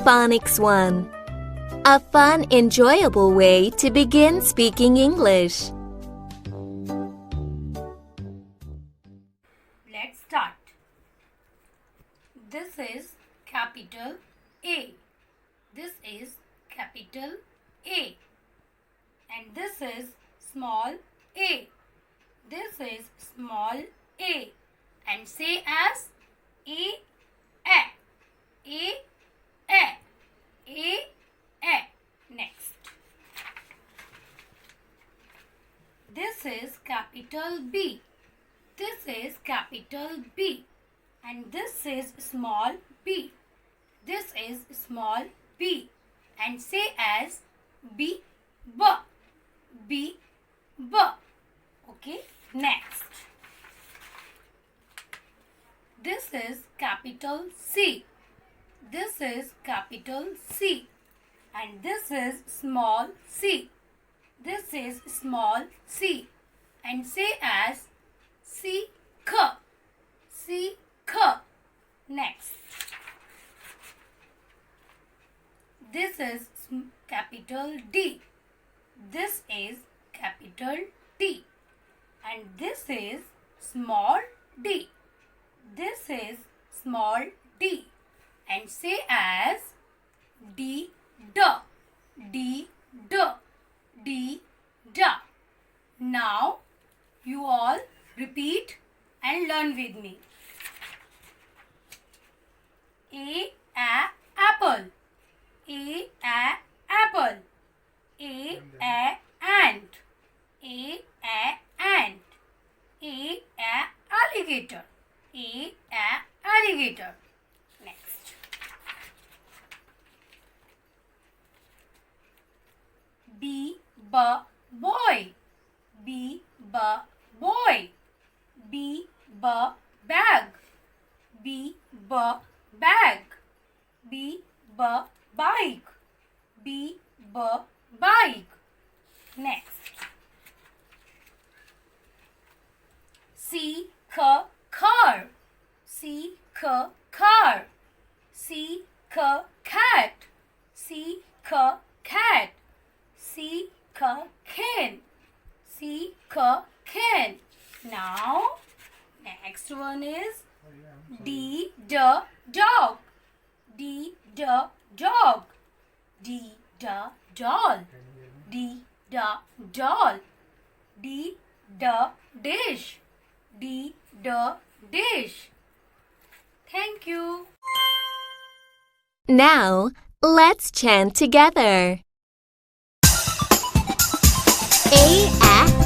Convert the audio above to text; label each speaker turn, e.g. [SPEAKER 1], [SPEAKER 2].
[SPEAKER 1] Phonics 1. A fun, enjoyable way to begin speaking English.
[SPEAKER 2] Let's start. This is capital A. This is capital A. And this is small a. This is small a. And say as A. A. Next. This is capital B. This is capital B. And this is small b. This is small b. And say as B. Okay, next. This is capital C. This is capital C. And this is small c. This is small c. And say as C. Next. This is capital D. This is capital D. And this is small d. This is small d. And say as D. Now you all repeat and learn with me. Apple. Apple. Ant. Ant. Alligator. Alligator. Next. Boy. Boy. Bag. Bag. Bike. Bike. Next. Car. Car. Cat. Cat. Can. Now, next one is dog. Dog. Doll. Doll. Dish. Dish. Thank you.
[SPEAKER 1] Now, let's chant together. A